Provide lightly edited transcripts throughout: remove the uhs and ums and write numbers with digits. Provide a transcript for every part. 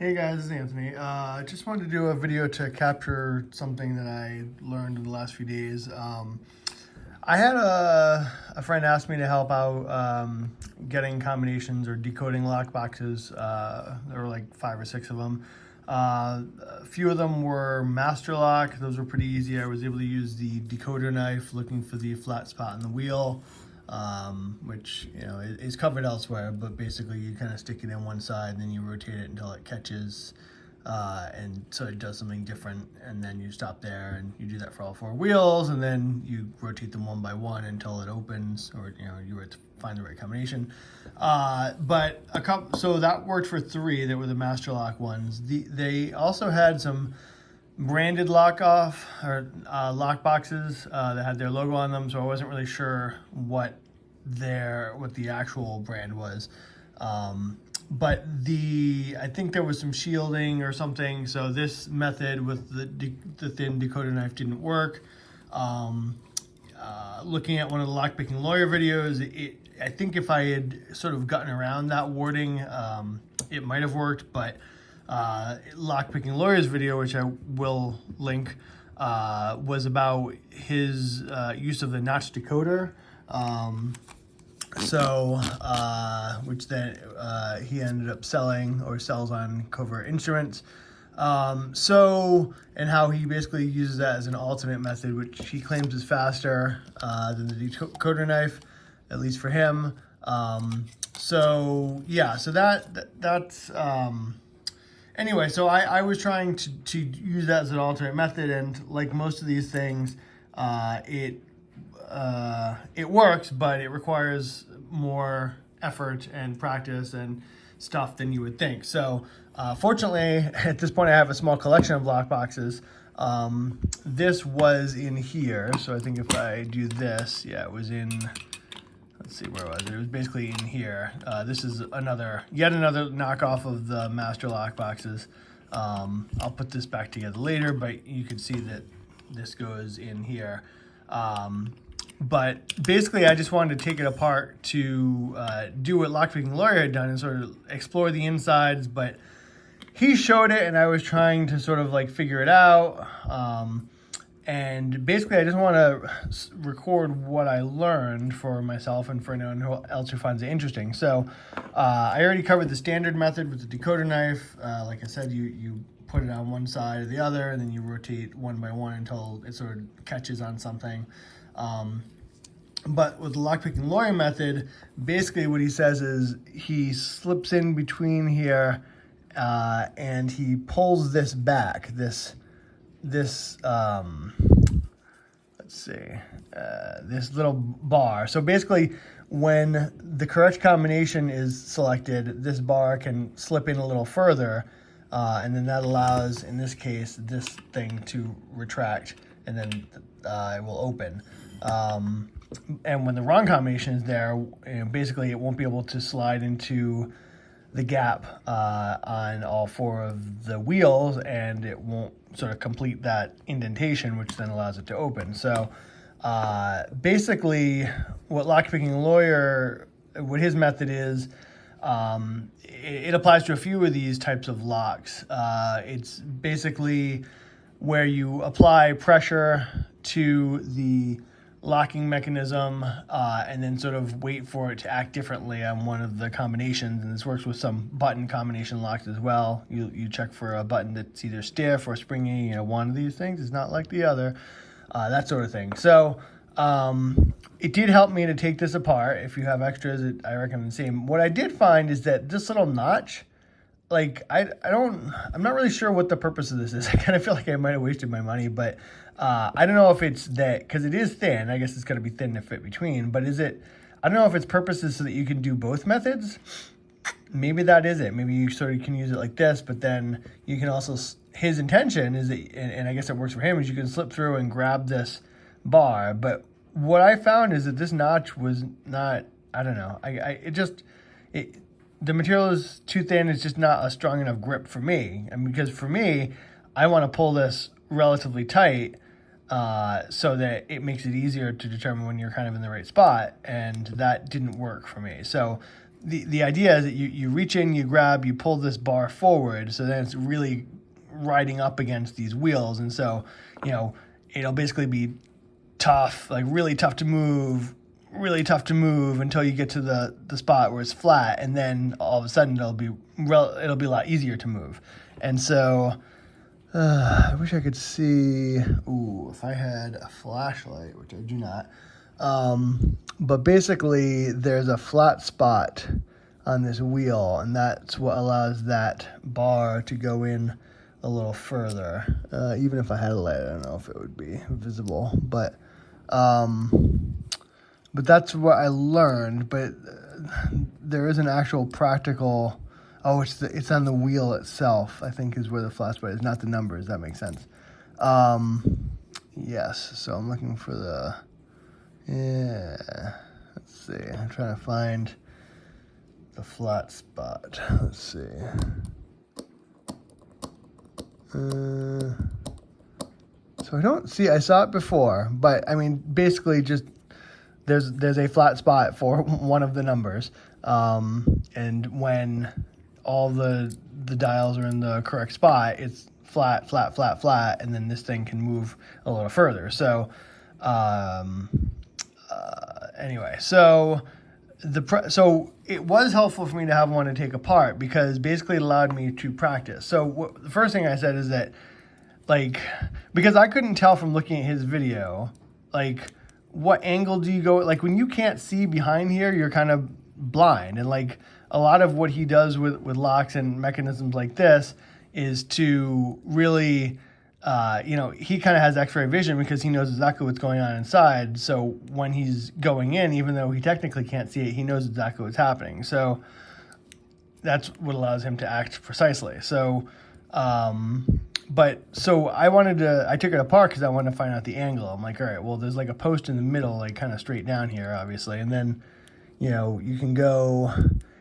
Hey guys, this is Anthony. I just wanted to do a video to capture something that I learned in the last few days. I had a friend ask me to help out getting combinations or decoding lockboxes. There were like 5 or 6 of them. A few of them were master lock. Those were pretty easy. I was able to use the decoder knife looking for the flat spot in the wheel, which is covered elsewhere, but basically you kind of stick it in one side and then you rotate it until it catches, and so it does something different, and then you stop there and you do that for all 4 wheels, and then you rotate them one by one until it opens, or you were to find the right combination. But so that worked for 3 that were the master lock ones. They also had some branded lock boxes that had their logo on them, so I wasn't really sure what the actual brand was. But I think there was some shielding or something, so this method with the thin decoder knife didn't work. Looking at one of the lockpicking lawyer videos, I think if I had sort of gotten around that wording, it might have worked, but lockpicking lawyer's video, which I will link, was about his use of the notch decoder. Which then he ended up selling or sells on Covert Instruments. And how he basically uses that as an alternate method, which he claims is faster than the decoder knife, at least for him. Anyway, so I was trying to use that as an alternate method, and like most of these things, it works, but it requires more effort and practice and stuff than you would think. So fortunately, at this point, I have a small collection of lock boxes. This was in here, so I think if I do this, it was in, let's see, where was it? It was basically in here. This is yet another knockoff of the master lock boxes. I'll put this back together later, but you can see that this goes in here. But basically, I just wanted to take it apart to do what lockpicking lawyer had done and sort of explore the insides. But he showed it, and I was trying to sort of like figure it out. And basically, I just want to record what I learned for myself and for anyone else who finds it interesting. So I already covered the standard method with the decoder knife. Like I said, you put it on one side or the other, and then you rotate one by one until it sort of catches on something. But with the lockpicking lawyer method, basically what he says is he slips in between here, and he pulls this back, this let's see, this little bar. So basically, when the correct combination is selected, this bar can slip in a little further, and then that allows, in this case, this thing to retract, and then it will open. And when the wrong combination is there, basically it won't be able to slide into the gap on all 4 of the wheels, and it won't sort of complete that indentation, which then allows it to open. So basically, what lockpicking lawyer, what his method is, it applies to a few of these types of locks. It's basically where you apply pressure to the locking mechanism and then sort of wait for it to act differently on one of the combinations. And this works with some button combination locks as well. You check for a button that's either stiff or springy. One of these things is not like the other, that sort of thing. So it did help me to take this apart. If you have extras, I recommend the same. What I did find is that this little notch, like I'm not really sure what the purpose of this is. I kind of feel like I might have wasted my money, but I don't know if it's that, because it is thin. I guess it's got to be thin to fit between, but I don't know if its purpose is so that you can do both methods. Maybe that is it. Maybe you sort of can use it like this, but then you can also, his intention is that, and I guess it works for him, is you can slip through and grab this bar. But what I found is that this notch was not, I don't know, the material is too thin. It's just not a strong enough grip for me. And because for me, I want to pull this relatively tight so that it makes it easier to determine when you're kind of in the right spot. And that didn't work for me. So the idea is that you reach in, you grab, you pull this bar forward, so then it's really riding up against these wheels, and so it'll basically be tough, like really tough to move until you get to the spot where it's flat, and then all of a sudden it'll be a lot easier to move. And so I wish I could see. Ooh, if I had a flashlight, which I do not. But basically, there's a flat spot on this wheel, and that's what allows that bar to go in a little further. Even if I had a light, I don't know if it would be visible, but that's what I learned. But there is an actual practical. Oh, it's on the wheel itself, I think, is where the flat spot is, not the numbers. That makes sense. Yes. So I'm looking for the. Yeah. Let's see. I'm trying to find the flat spot. Let's see. So I don't see. I saw it before, but I mean, basically, just there's a flat spot for one of the numbers, and when all the dials are in the correct spot, it's flat, flat, flat, flat, and then this thing can move a little further. So, anyway, so so it was helpful for me to have one to take apart because basically it allowed me to practice. So the first thing I said is that, like, because I couldn't tell from looking at his video, like, what angle do you go? Like, when you can't see behind here, you're kind of blind, and like a lot of what he does with locks and mechanisms like this is to really, he kind of has x-ray vision because he knows exactly what's going on inside. So when he's going in, even though he technically can't see it, he knows exactly what's happening. So that's what allows him to act precisely. So, I took it apart because I wanted to find out the angle. I'm like, all right, well, there's like a post in the middle, like kind of straight down here, obviously. And then, you can go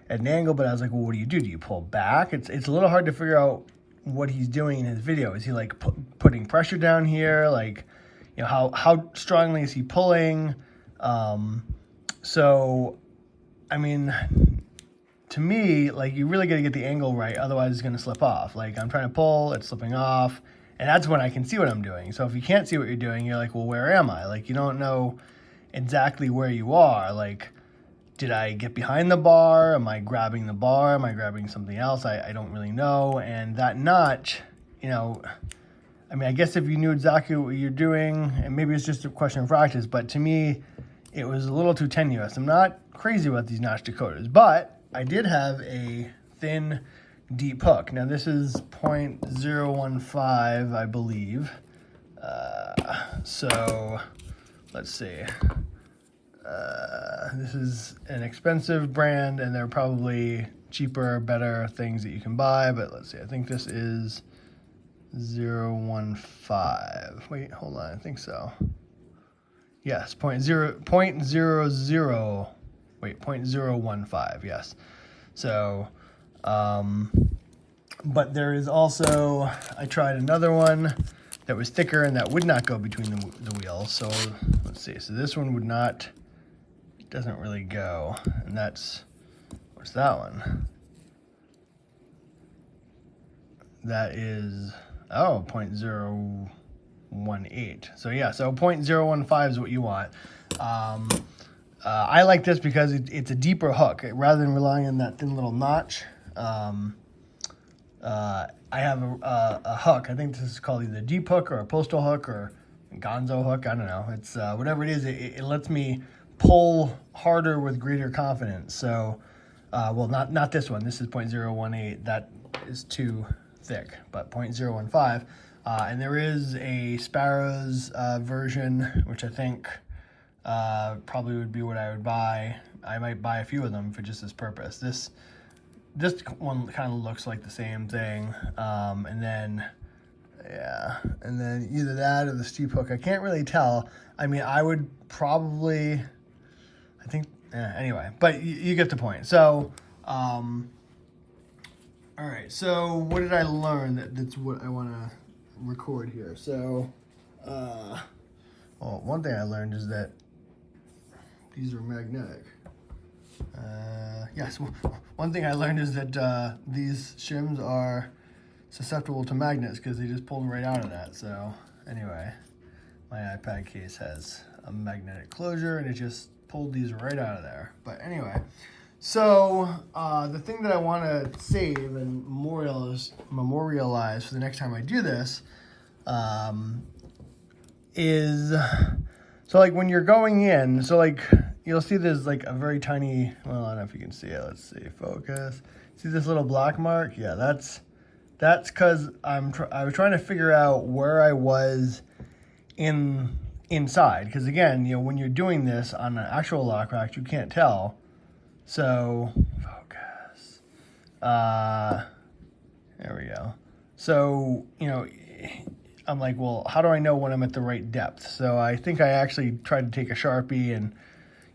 at an angle, but I was like, well, what do? Do you pull back? It's a little hard to figure out what he's doing in his video. Is he like putting pressure down here? Like, how strongly is he pulling? So, I mean, to me, like, you really got to get the angle right. Otherwise it's going to slip off. Like, I'm trying to pull, it's slipping off. And that's when I can see what I'm doing. So if you can't see what you're doing, you're like, well, where am I? Like, you don't know exactly where you are. Like, did I get behind the bar? Am I grabbing the bar? Am I grabbing something else? I don't really know. And that notch, I guess if you knew exactly what you're doing, and maybe it's just a question of practice, but to me, it was a little too tenuous. I'm not crazy about these notch decoders, but I did have a thin, deep hook. Now this is 0.015, I believe. So let's see. This is an expensive brand, and there are probably cheaper, better things that you can buy, but let's see. I think this is 0.015. Wait, hold on. I think so. Yes, 0.015. Yes. So, but there is also, I tried another one that was thicker and that would not go between the wheels. So let's see. So this one would not, doesn't really go. And that's, what's that one? That is, 0.018. So yeah, so 0.015 is what you want. I like this because it's a deeper hook. Rather than relying on that thin little notch, I have a hook. I think this is called either a deep hook or a postal hook or a gonzo hook. I don't know. It's whatever it is. It lets me pull harder with greater confidence. So, well, not this one. This is 0.018. That is too thick, but 0.015. And there is a Sparrows version, which I think probably would be what I would buy. I might buy a few of them for just this purpose. This one kind of looks like the same thing. And then either that or the steep hook. I can't really tell. I mean, I would probably, I think, anyway, but you get the point. So, all right. So what did I learn? That's what I want to record here. So, well, one thing I learned is that these are magnetic. Yes, one thing I learned is that these shims are susceptible to magnets because they just pulled right out of that. So anyway, my iPad case has a magnetic closure and it just pulled these right out of there. But anyway, so the thing that I want to save and memorialize for the next time I do this is, so like when you're going in, so like you'll see there's like a very tiny, well, I don't know if you can see it. Let's see, focus. See this little black mark? Yeah, that's because I was trying to figure out where I was inside. Because again, you know, when you're doing this on an actual lock rack, you can't tell. So focus. There we go. So, you know, I'm like, well, how do I know when I'm at the right depth? So I think I actually tried to take a Sharpie and,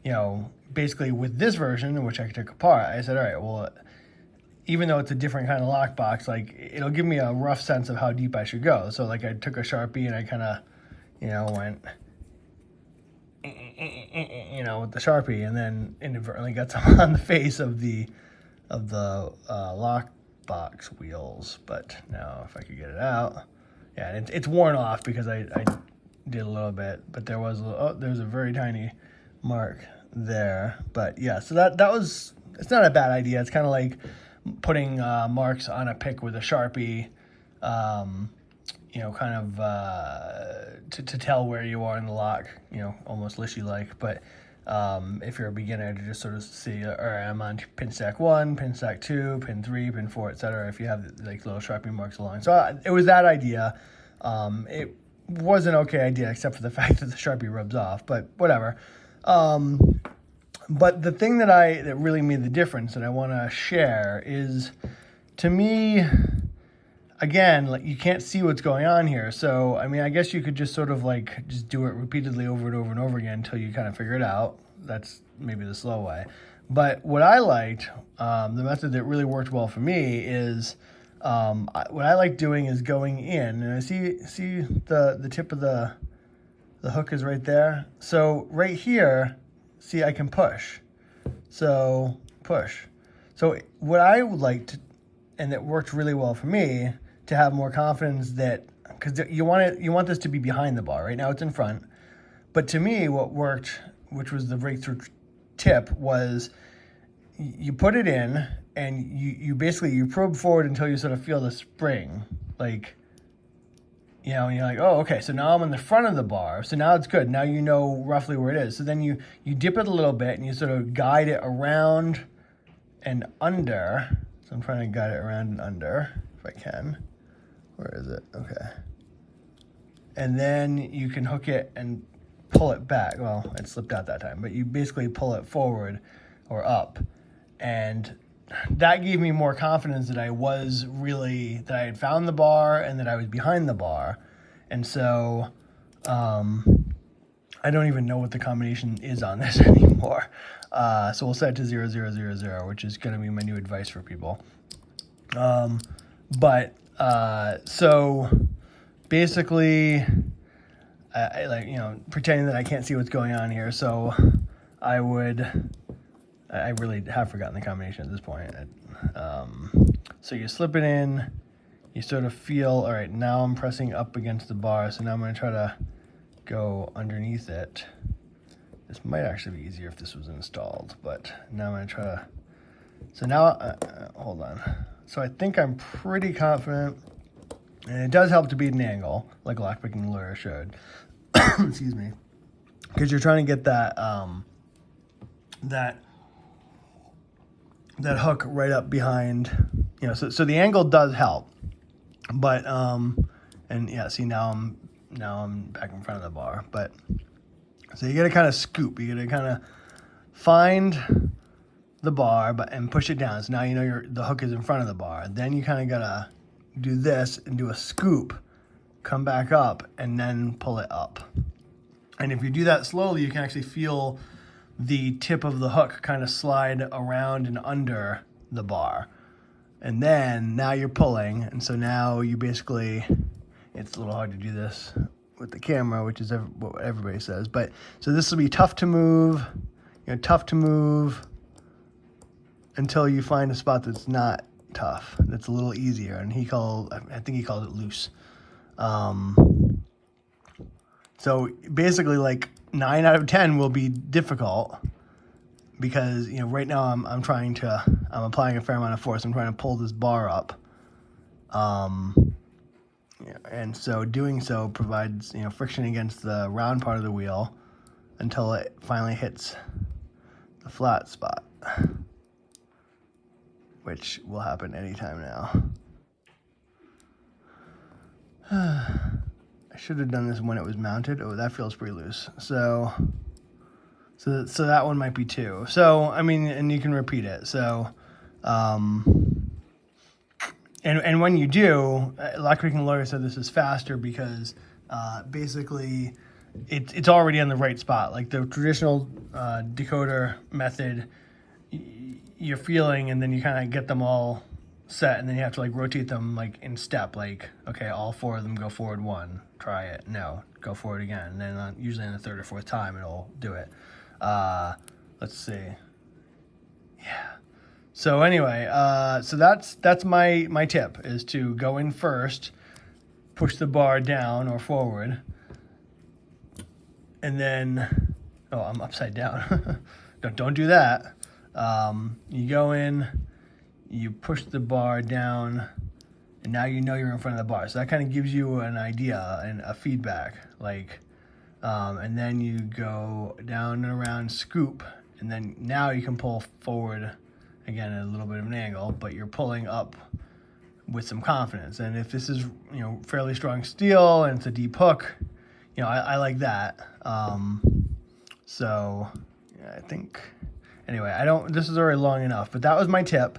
you know, basically with this version, which I took apart, I said, all right, well, even though it's a different kind of lockbox, like it'll give me a rough sense of how deep I should go. So like I took a Sharpie and I kind of, you know, went, you know, with the Sharpie, and then inadvertently got some on the face of the lockbox wheels. But now if I could get it out, yeah, it's worn off because I did a little bit, but there's a very tiny mark there. But yeah, so that was, it's not a bad idea. It's kind of like putting marks on a pick with a Sharpie, you know, kind of to tell where you are in the lock, you know, almost Lishy-like. But if you're a beginner, to just sort of see, all right, I'm on pin stack 1, pin stack 2, pin 3, pin 4, etc. If you have like little Sharpie marks along. So it was that idea. It was an okay idea, except for the fact that the Sharpie rubs off, but whatever. But the thing that really made the difference that I want to share is, to me, again, like you can't see what's going on here. So, I mean, I guess you could just sort of like just do it repeatedly over and over and over again until you kind of figure it out. That's maybe the slow way. But what I liked, the method that really worked well for me is, what I like doing is going in, and I see the tip of the hook is right there. So right here, see, I can push. So push. So what I would like to, and that worked really well for me, to have more confidence that, because you want this to be behind the bar. Right now it's in front. But to me, what worked, which was the breakthrough tip, was you put it in and you basically, you probe forward until you sort of feel the spring. Like, you know, and you're like, oh, okay, so now I'm in the front of the bar. So now it's good. Now you know roughly where it is. So then you dip it a little bit and you sort of guide it around and under. So I'm trying to guide it around and under if I can. Where is it? Okay. And then you can hook it and pull it back. Well, it slipped out that time, but you basically pull it forward or up. And that gave me more confidence that I had found the bar and that I was behind the bar. And so I don't even know what the combination is on this anymore. So we'll set it to 0000, which is going to be my new advice for people. So basically, I like, you know, pretending that I can't see what's going on here. So I really have forgotten the combination at this point. So you slip it in, you sort of feel, all right, now I'm pressing up against the bar. So now I'm going to try to go underneath it. This might actually be easier if this was installed, but now I'm going to try to, so now, hold on. So I think I'm pretty confident, and it does help to be at an angle, like Lockpicking Lawyer showed. Excuse me. Because you're trying to get that, that hook right up behind, you know, so the angle does help. But, and yeah, see, now I'm back in front of the bar. But, so you got to kind of scoop. You got to kind of find the bar and push it down. So now you know the hook is in front of the bar. Then you kind of got to do this and do a scoop, come back up, and then pull it up. And if you do that slowly, you can actually feel the tip of the hook kind of slide around and under the bar. And then now you're pulling. And so now you basically, it's a little hard to do this with the camera, which is what everybody says. But so this will be tough to move, tough to move until you find a spot that's not tough, that's a little easier. And I think he called it loose. So basically, like 9 out of 10 will be difficult because, you know, right now I'm applying a fair amount of force. I'm trying to pull this bar up. And so doing so provides, you know, friction against the round part of the wheel until it finally hits the flat spot, which will happen anytime now. I should have done this when it was mounted. Oh, that feels pretty loose. So that one might be 2. So, I mean, and you can repeat it. So, and when you do, Lock Picking Lawyer said this is faster because basically it's already in the right spot. Like the traditional decoder method, you're feeling, and then you kind of get them all set, and then you have to like rotate them like in step. Like, okay, all 4 of them go forward 1. Try it. No, go forward again. And then usually in the 3rd or 4th time, it'll do it. Let's see. Yeah. So anyway, so that's my tip, is to go in first, push the bar down or forward, and then, oh, I'm upside down. Don't do that. You go in, you push the bar down, and now you know you're in front of the bar. So that kind of gives you an idea and a feedback, like, and then you go down and around, scoop, and then now you can pull forward again at a little bit of an angle, but you're pulling up with some confidence. And if this is, you know, fairly strong steel and it's a deep hook, you know, I like that. So yeah, I think, anyway, this is already long enough, but that was my tip.